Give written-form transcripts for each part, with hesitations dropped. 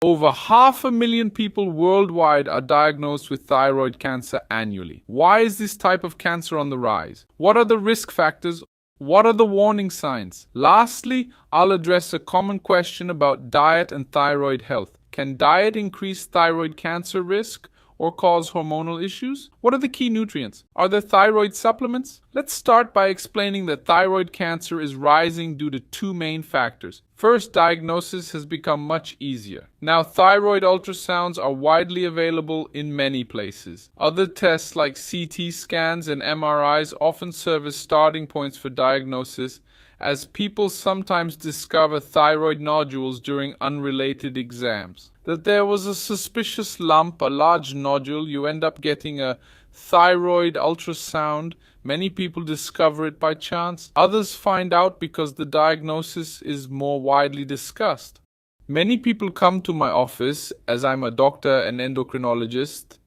Over 500,000 people worldwide are diagnosed with thyroid cancer annually. Why is this type of cancer on the rise? What are the risk factors? What are the warning signs? Lastly, I'll address a common question about diet and thyroid health. Can diet increase thyroid cancer risk or cause hormonal issues? What are the key nutrients? Are there thyroid supplements? Let's start by explaining that thyroid cancer is rising due to two main factors. First, diagnosis has become much easier. Now, thyroid ultrasounds are widely available in many places. Other tests like CT scans and MRIs often serve as starting points for diagnosis, as people sometimes discover thyroid nodules during unrelated exams. That there was a suspicious lump, a large nodule, you end up getting a thyroid ultrasound. Many people discover it by chance. Others find out because the diagnosis is more widely discussed. Many people come to my office, as I'm a doctor and endocrinologist.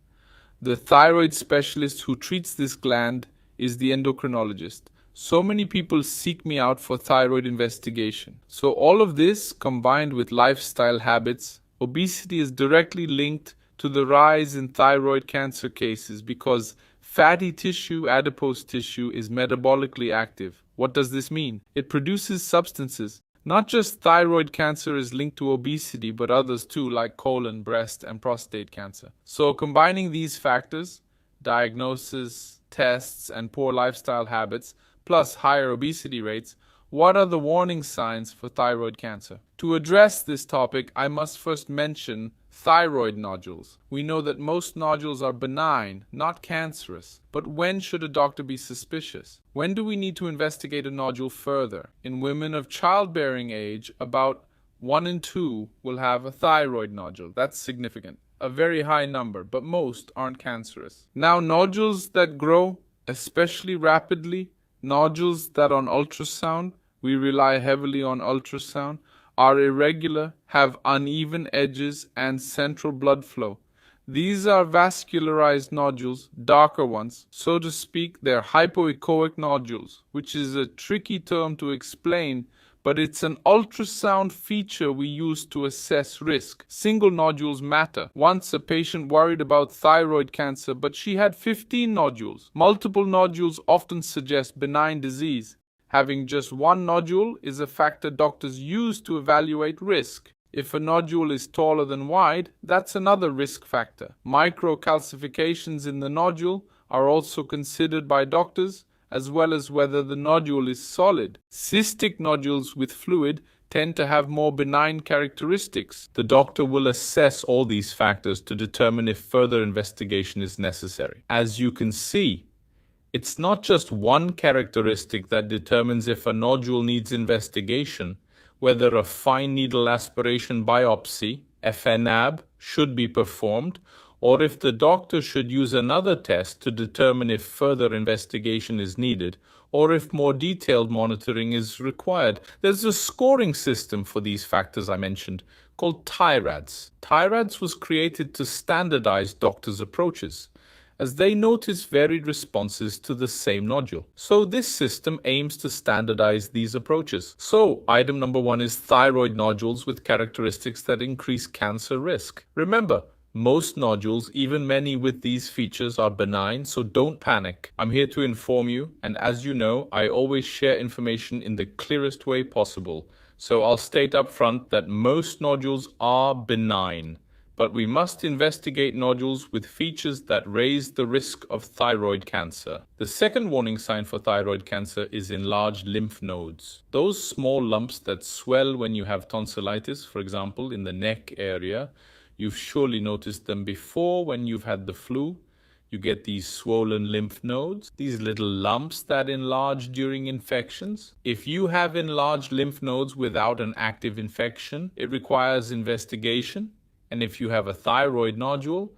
The thyroid specialist who treats this gland is the endocrinologist. So many people seek me out for thyroid investigation. So all of this, combined with lifestyle habits, obesity is directly linked to the rise in thyroid cancer cases because fatty tissue, adipose tissue, is metabolically active. What does this mean? It produces substances. Not just thyroid cancer is linked to obesity, but others too, like colon, breast, and prostate cancer. So combining these factors, diagnosis, tests, and poor lifestyle habits, plus higher obesity rates, what are the warning signs for thyroid cancer? To address this topic, I must first mention thyroid nodules. We know that most nodules are benign, not cancerous. But when should a doctor be suspicious? When do we need to investigate a nodule further? In women of childbearing age, about 1 in 2 will have a thyroid nodule. That's significant. A very high number, but most aren't cancerous. Now, nodules that grow especially rapidly, nodules that on ultrasound, we rely heavily on ultrasound, are irregular, have uneven edges and central blood flow. These are vascularized nodules, darker ones. So to speak, they're hypoechoic nodules, which is a tricky term to explain, but it's an ultrasound feature we use to assess risk. Single nodules matter. Once a patient worried about thyroid cancer, but she had 15 nodules. Multiple nodules often suggest benign disease. Having just one nodule is a factor doctors use to evaluate risk. If a nodule is taller than wide, that's another risk factor. Microcalcifications in the nodule are also considered by doctors, as well as whether the nodule is solid. Cystic nodules with fluid tend to have more benign characteristics. The doctor will assess all these factors to determine if further investigation is necessary. As you can see, it's not just one characteristic that determines if a nodule needs investigation, whether a fine needle aspiration biopsy, FNAB, should be performed, or if the doctor should use another test to determine if further investigation is needed, or if more detailed monitoring is required. There's a scoring system for these factors I mentioned, called TIRADS. TIRADS was created to standardize doctors' approaches, as they notice varied responses to the same nodule. So this system aims to standardize these approaches. So item number 1 is thyroid nodules with characteristics that increase cancer risk. Remember, most nodules, even many with these features, are benign, so don't panic. I'm here to inform you, and as you know, I always share information in the clearest way possible. So I'll state up front that most nodules are benign, but we must investigate nodules with features that raise the risk of thyroid cancer. The second warning sign for thyroid cancer is enlarged lymph nodes. Those small lumps that swell when you have tonsillitis, for example, in the neck area. You've surely noticed them before when you've had the flu. You get these swollen lymph nodes, these little lumps that enlarge during infections. If you have enlarged lymph nodes without an active infection, it requires investigation. And if you have a thyroid nodule,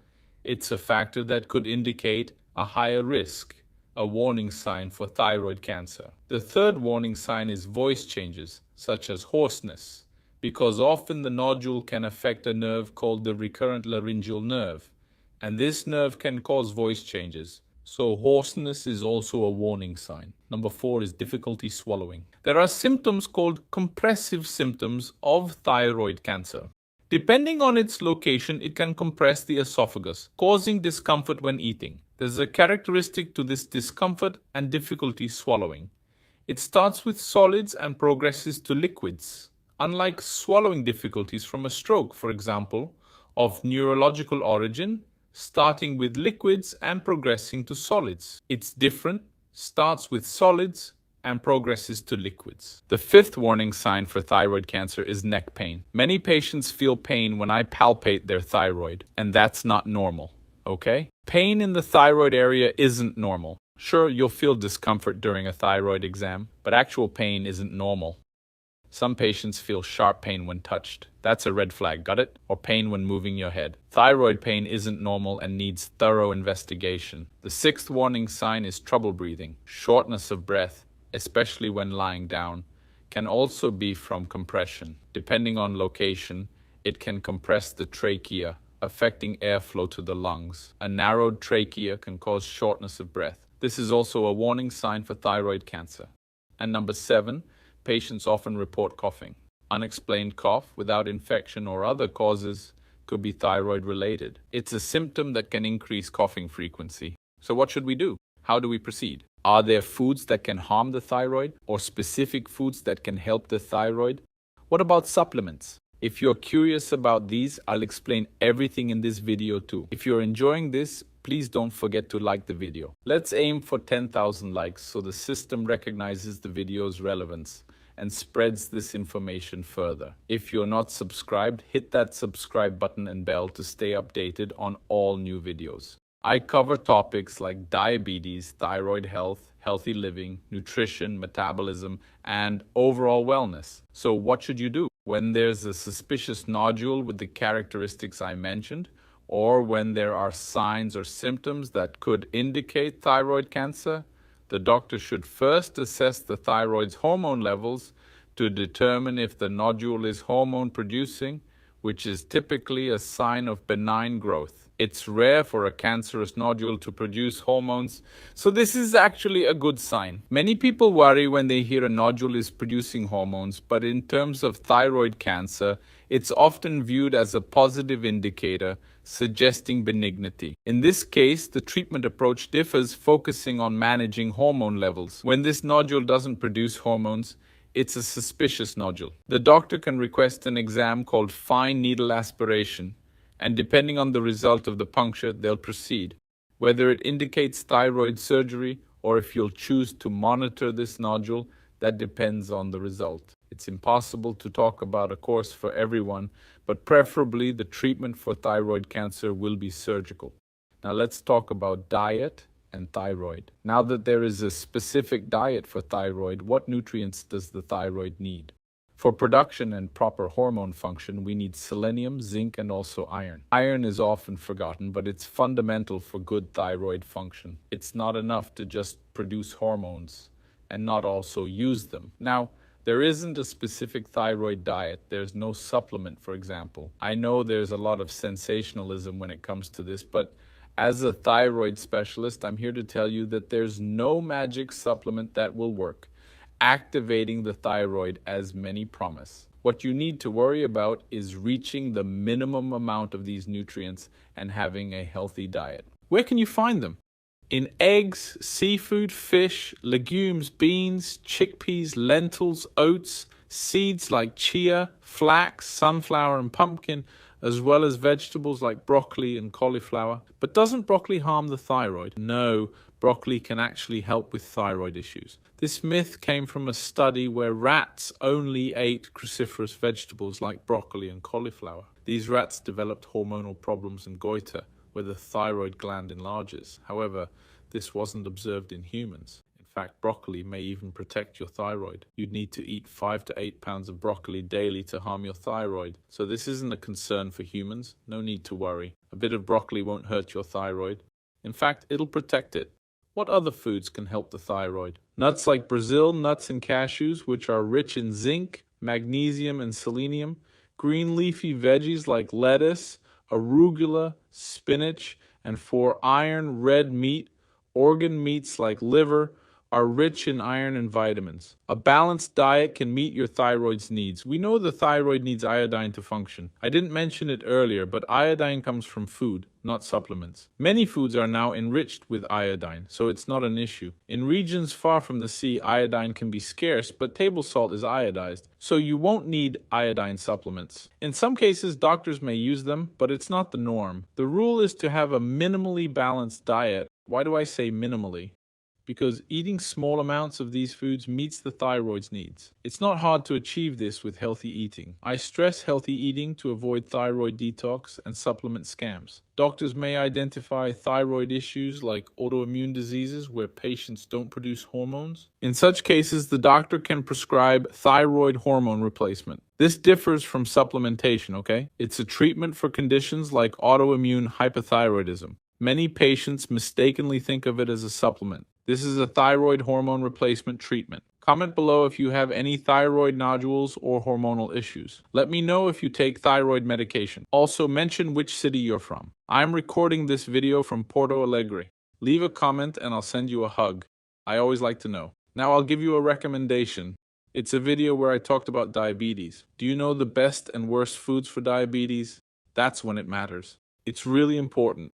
it's a factor that could indicate a higher risk, a warning sign for thyroid cancer. The third warning sign is voice changes, such as hoarseness, because often the nodule can affect a nerve called the recurrent laryngeal nerve, and this nerve can cause voice changes. So hoarseness is also a warning sign. Number 4 is difficulty swallowing. There are symptoms called compressive symptoms of thyroid cancer. Depending on its location, it can compress the esophagus, causing discomfort when eating. There's a characteristic to this discomfort and difficulty swallowing. It starts with solids and progresses to liquids. Unlike swallowing difficulties from a stroke, for example, of neurological origin, starting with liquids and progressing to solids. It's different, starts with solids and progresses to liquids. The fifth warning sign for thyroid cancer is neck pain. Many patients feel pain when I palpate their thyroid, and that's not normal, okay? Pain in the thyroid area isn't normal. Sure, you'll feel discomfort during a thyroid exam, but actual pain isn't normal. Some patients feel sharp pain when touched. That's a red flag, got it? Or pain when moving your head. Thyroid pain isn't normal and needs thorough investigation. The sixth warning sign is trouble breathing. Shortness of breath, especially when lying down, can also be from compression. Depending on location, it can compress the trachea, affecting airflow to the lungs. A narrowed trachea can cause shortness of breath. This is also a warning sign for thyroid cancer. And number 7, patients often report coughing. Unexplained cough without infection or other causes could be thyroid related. It's a symptom that can increase coughing frequency. So what should we do? How do we proceed? Are there foods that can harm the thyroid or specific foods that can help the thyroid? What about supplements? If you're curious about these, I'll explain everything in this video too. If you're enjoying this, please don't forget to like the video. Let's aim for 10,000 likes so the system recognizes the video's relevance and spreads this information further. If you're not subscribed, hit that subscribe button and bell to stay updated on all new videos. I cover topics like diabetes, thyroid health, healthy living, nutrition, metabolism, and overall wellness. So what should you do? When there's a suspicious nodule with the characteristics I mentioned, or when there are signs or symptoms that could indicate thyroid cancer, the doctor should first assess the thyroid's hormone levels to determine if the nodule is hormone producing, which is typically a sign of benign growth. It's rare for a cancerous nodule to produce hormones, so this is actually a good sign. Many people worry when they hear a nodule is producing hormones, but in terms of thyroid cancer, it's often viewed as a positive indicator, suggesting benignity. In this case, the treatment approach differs, focusing on managing hormone levels. When this nodule doesn't produce hormones, it's a suspicious nodule. The doctor can request an exam called fine needle aspiration, and depending on the result of the puncture, they'll proceed. Whether it indicates thyroid surgery or if you'll choose to monitor this nodule, that depends on the result. It's impossible to talk about a course for everyone, but preferably the treatment for thyroid cancer will be surgical. Now let's talk about diet and thyroid. Now that there is a specific diet for thyroid, what nutrients does the thyroid need? For production and proper hormone function, we need selenium, zinc, and also iron. Iron is often forgotten, but it's fundamental for good thyroid function. It's not enough to just produce hormones and not also use them. Now, there isn't a specific thyroid diet. There's no supplement, for example. I know there's a lot of sensationalism when it comes to this, but as a thyroid specialist, I'm here to tell you that there's no magic supplement that will work activating the thyroid as many promise. What you need to worry about is reaching the minimum amount of these nutrients and having a healthy diet. Where can you find them? In eggs, seafood, fish, legumes, beans, chickpeas, lentils, oats, seeds like chia, flax, sunflower, and pumpkin, as well as vegetables like broccoli and cauliflower. But doesn't broccoli harm the thyroid? No, broccoli can actually help with thyroid issues. This myth came from a study where rats only ate cruciferous vegetables like broccoli and cauliflower. These rats developed hormonal problems and goiter, where the thyroid gland enlarges. However, this wasn't observed in humans. In fact, broccoli may even protect your thyroid. You'd need to eat 5 to 8 pounds of broccoli daily to harm your thyroid. So this isn't a concern for humans. No need to worry. A bit of broccoli won't hurt your thyroid. In fact, it'll protect it. What other foods can help the thyroid? Nuts like Brazil nuts and cashews, which are rich in zinc, magnesium, and selenium. Green leafy veggies like lettuce, arugula, spinach, and for iron, red meat. Organ meats like liver, are rich in iron and vitamins. A balanced diet can meet your thyroid's needs. We know the thyroid needs iodine to function. I didn't mention it earlier, but iodine comes from food, not supplements. Many foods are now enriched with iodine, so it's not an issue. In regions far from the sea, iodine can be scarce, but table salt is iodized, so you won't need iodine supplements. In some cases, doctors may use them, but it's not the norm. The rule is to have a minimally balanced diet. Why do I say minimally? Because eating small amounts of these foods meets the thyroid's needs. It's not hard to achieve this with healthy eating. I stress healthy eating to avoid thyroid detox and supplement scams. Doctors may identify thyroid issues like autoimmune diseases where patients don't produce hormones. In such cases, the doctor can prescribe thyroid hormone replacement. This differs from supplementation, okay? It's a treatment for conditions like autoimmune hypothyroidism. Many patients mistakenly think of it as a supplement. This is a thyroid hormone replacement treatment. Comment below if you have any thyroid nodules or hormonal issues. Let me know if you take thyroid medication. Also mention which city you're from. I'm recording this video from Porto Alegre. Leave a comment and I'll send you a hug. I always like to know. Now I'll give you a recommendation. It's a video where I talked about diabetes. Do you know the best and worst foods for diabetes? That's when it matters. It's really important.